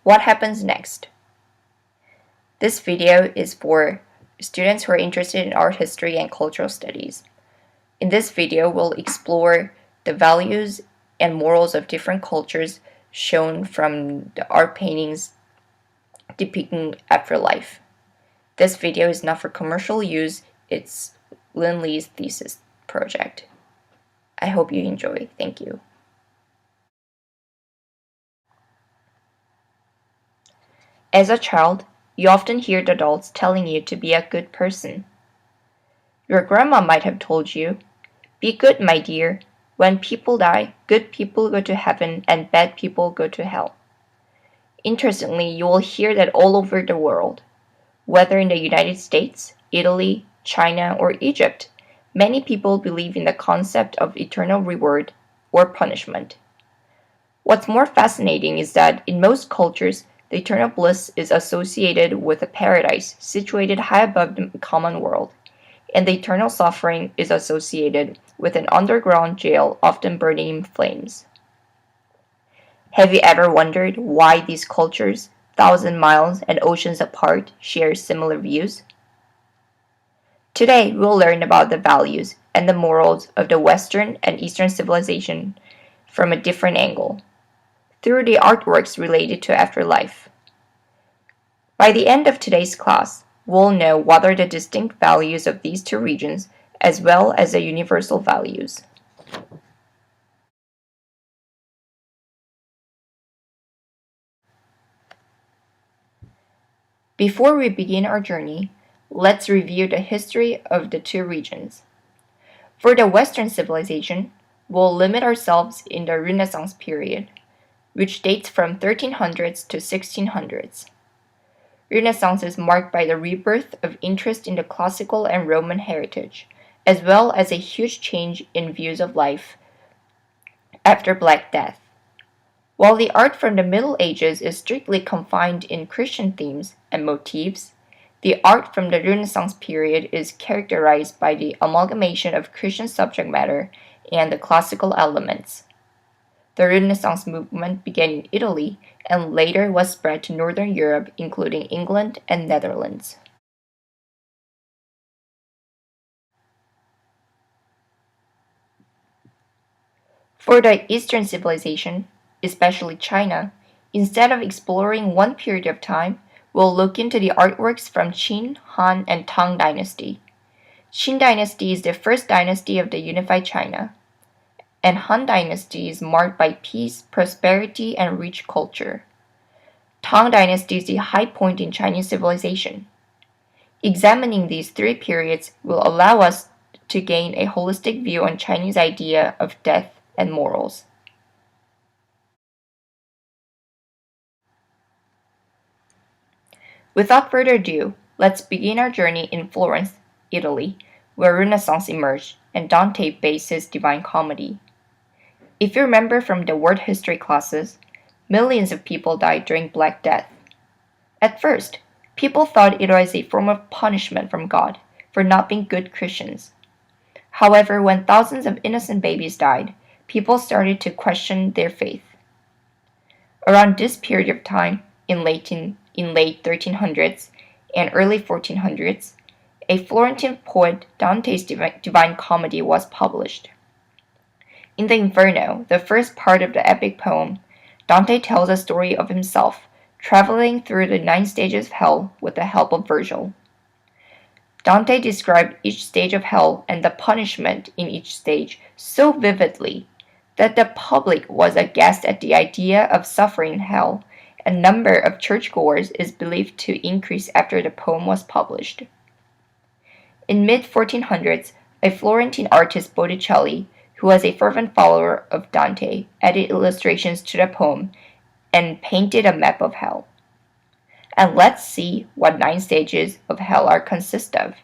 What happens next? This video is for students who are interested in art history and cultural studies. In this video, we'll explore the values and morals of different cultures shown from the art paintings depicting afterlife. This video is not for commercial use, it's Lin Li's thesis project. I hope you enjoy. Thank you. As a child, you often hear the adults telling you to be a good person. Your grandma might have told you, "Be good, my dear. When people die, good people go to heaven and bad people go to hell." Interestingly, you will hear that all over the world. Whether in the United States, Italy, China, or Egypt, many people believe in the concept of eternal reward or punishment. What's more fascinating is that in most cultures, the eternal bliss is associated with a paradise situated high above the common world, and the eternal suffering is associated with an underground jail often burning in flames. Have you ever wondered why these cultures, thousand miles and oceans apart, share similar views? Today, we'll learn about the values and the morals of the Western and Eastern civilization from a different angle, through the artworks related to afterlife. By the end of today's class, we'll know what are the distinct values of these two regions as well as the universal values. Before we begin our journey, let's review the history of the two regions. For the Western civilization, we'll limit ourselves in the Renaissance period, which dates from 1300s to 1600s. Renaissance is marked by the rebirth of interest in the classical and Roman heritage, as well as a huge change in views of life after Black Death. While the art from the Middle Ages is strictly confined in Christian themes and motifs, the art from the Renaissance period is characterized by the amalgamation of Christian subject matter and the classical elements. The Renaissance movement began in Italy and later was spread to Northern Europe, including England and Netherlands. For the Eastern civilization, especially China, instead of exploring one period of time, we'll look into the artworks from Qin, Han, and Tang dynasty. Qin dynasty is the first dynasty of the unified China, and Han dynasty is marked by peace, prosperity, and rich culture. Tang dynasty is the high point in Chinese civilization. Examining these three periods will allow us to gain a holistic view on Chinese idea of death and morals. Without further ado, let's begin our journey in Florence, Italy, where Renaissance emerged and Dante based his Divine Comedy. If you remember from the world history classes, millions of people died during Black Death. At first, people thought it was a form of punishment from God for not being good Christians. However, when thousands of innocent babies died, people started to question their faith. Around this period of time, in late 1300s and early 1400s, a Florentine poet, Dante's Divine Comedy, was published. In the Inferno, the first part of the epic poem, Dante tells a story of himself traveling through the 9 stages of hell with the help of Virgil. Dante described each stage of hell and the punishment in each stage so vividly that the public was aghast at the idea of suffering in hell, and number of churchgoers is believed to increase after the poem was published. In mid-1400s, a Florentine artist, Botticelli, who was a fervent follower of Dante, added illustrations to the poem and painted a map of hell. And let's see what 9 stages of hell are consist of.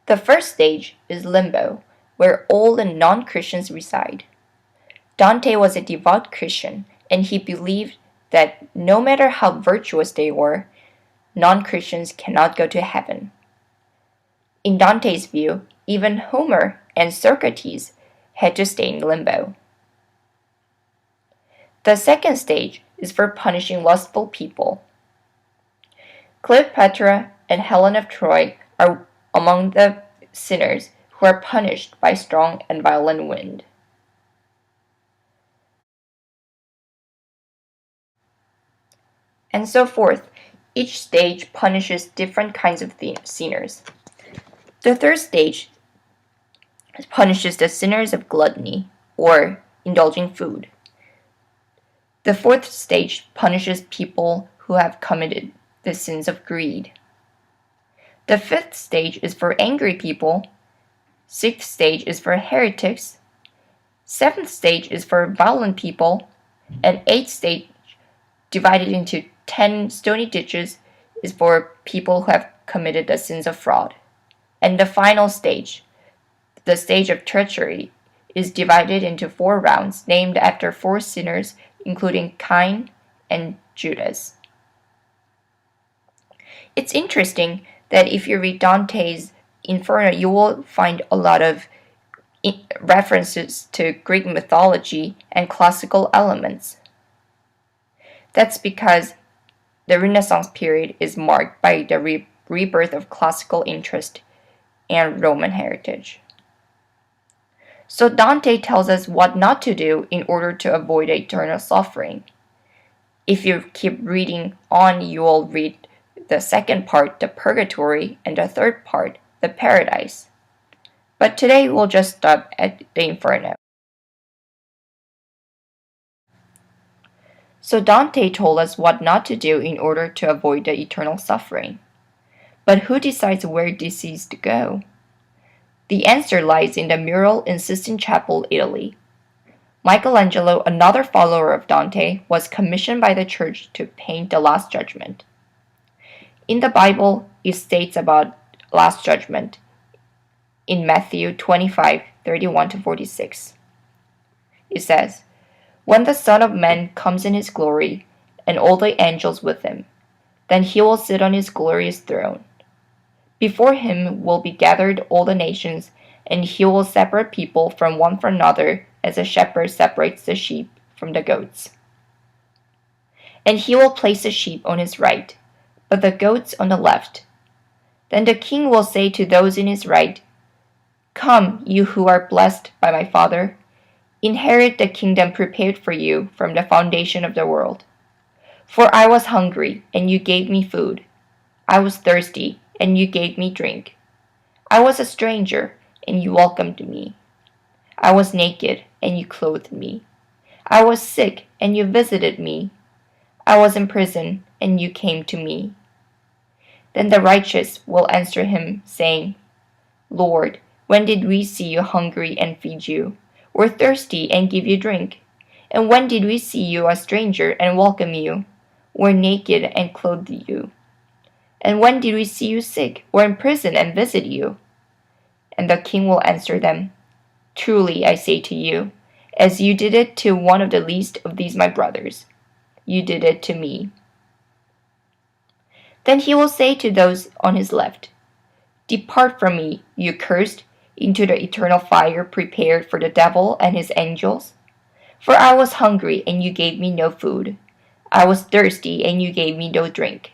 The first stage is limbo, where all the non-Christians reside. Dante was a devout Christian, and he believed that no matter how virtuous they were, non-Christians cannot go to heaven. In Dante's view, even Homer and Socrates had to stay in limbo. The second stage is for punishing lustful people. Cleopatra and Helen of Troy are among the sinners who are punished by strong and violent wind. And so forth. Each stage punishes different kinds of sinners. The third stage punishes the sinners of gluttony, or indulging food. The fourth stage punishes people who have committed the sins of greed. The fifth stage is for angry people. Sixth stage is for heretics. Seventh stage is for violent people. And eighth stage, divided into 10 stony ditches, is for people who have committed the sins of fraud. And the final stage, the stage of treachery, is divided into 4 rounds named after 4 sinners, including Cain and Judas. It's interesting that if you read Dante's Inferno, you will find a lot of references to Greek mythology and classical elements. That's because the Renaissance period is marked by the rebirth of classical interest and Roman heritage. So Dante tells us what not to do in order to avoid eternal suffering. If you keep reading on, you will read the second part, the purgatory, and the third part, the paradise. But today we'll just stop at the Inferno. So Dante told us what not to do in order to avoid the eternal suffering. But who decides where this is to go? The answer lies in the mural in Sistine Chapel, Italy. Michelangelo, another follower of Dante, was commissioned by the church to paint the Last Judgment. In the Bible, it states about Last Judgment in Matthew 25:31-46. It says, "When the Son of Man comes in his glory, and all the angels with him, then he will sit on his glorious throne. Before him will be gathered all the nations, and he will separate people from one from another, as a shepherd separates the sheep from the goats. And he will place the sheep on his right, but the goats on the left. Then the king will say to those in his right, 'Come, you who are blessed by my Father, inherit the kingdom prepared for you from the foundation of the world. For I was hungry, and you gave me food. I was thirsty, and you gave me drink. I was a stranger, and you welcomed me. I was naked, and you clothed me. I was sick, and you visited me. I was in prison, and you came to me.' Then the righteous will answer him, saying, 'Lord, when did we see you hungry and feed you, or thirsty and give you drink? And when did we see you a stranger and welcome you, or naked and clothe you? And when did we see you sick or in prison and visit you?' And the king will answer them, 'Truly I say to you, as you did it to one of the least of these my brothers, you did it to me.' Then he will say to those on his left, 'Depart from me, you cursed, into the eternal fire prepared for the devil and his angels. For I was hungry, and you gave me no food. I was thirsty, and you gave me no drink.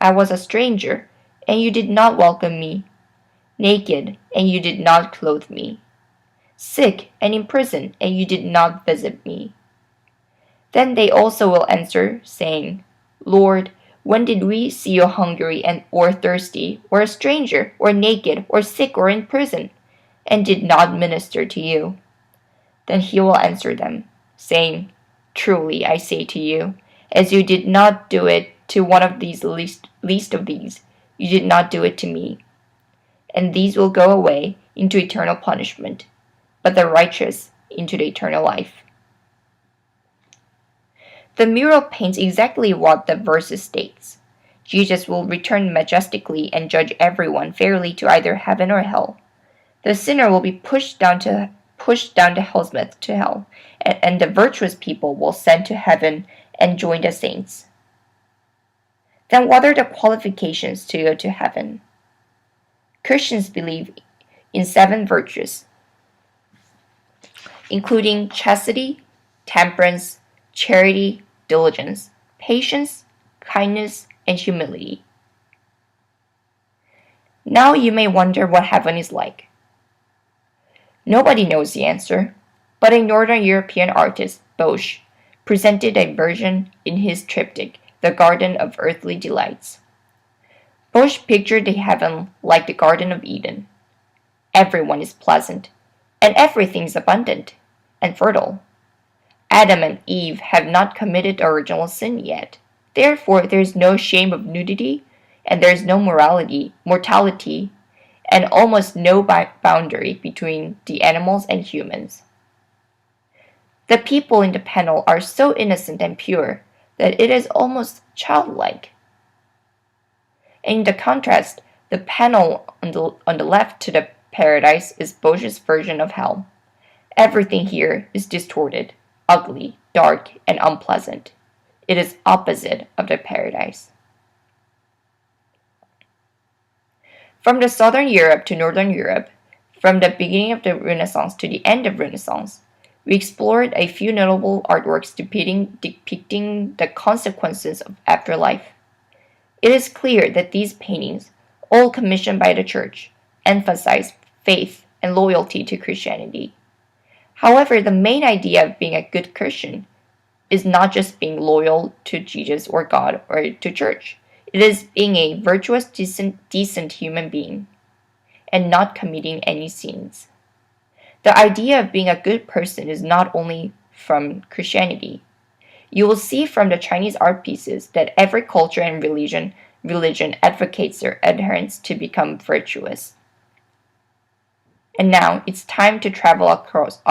I was a stranger, and you did not welcome me. Naked, and you did not clothe me. Sick and in prison, and you did not visit me.' Then they also will answer, saying, 'Lord, when did we see you hungry and or thirsty, or a stranger, or naked, or sick, or in prison, and did not minister to you?' Then he will answer them, saying, 'Truly I say to you, as you did not do it to one of these least of these, you did not do it to me.' And these will go away into eternal punishment, but the righteous into the eternal life." The mural paints exactly what the verse states. Jesus will return majestically and judge everyone fairly to either heaven or hell. The sinner will be pushed down the hell's mouth to hell, and the virtuous people will send to heaven and join the saints. Then what are the qualifications to go to heaven? Christians believe in 7 virtues, including chastity, temperance, charity, diligence, patience, kindness, and humility. Now you may wonder what heaven is like. Nobody knows the answer, but a Northern European artist, Bosch, presented a version in his triptych, The Garden of Earthly Delights. Bosch pictured a heaven like the Garden of Eden. Everyone is pleasant, and everything is abundant and fertile. Adam and Eve have not committed original sin yet. Therefore, there is no shame of nudity, and there is no mortality, and almost no boundary between the animals and humans. The people in the panel are so innocent and pure that it is almost childlike. In the contrast, the panel on the left to the paradise is Bosch's version of hell. Everything here is distorted, ugly, dark, and unpleasant. It is opposite of the paradise. From the Southern Europe to Northern Europe, from the beginning of the Renaissance to the end of Renaissance, we explored a few notable artworks depicting the consequences of afterlife. It is clear that these paintings, all commissioned by the Church, emphasize faith and loyalty to Christianity. However, the main idea of being a good Christian is not just being loyal to Jesus or God or to church. It is being a virtuous, decent human being and not committing any sins. The idea of being a good person is not only from Christianity. You will see from the Chinese art pieces that every culture and religion advocates their adherents to become virtuous. And now it's time to travel across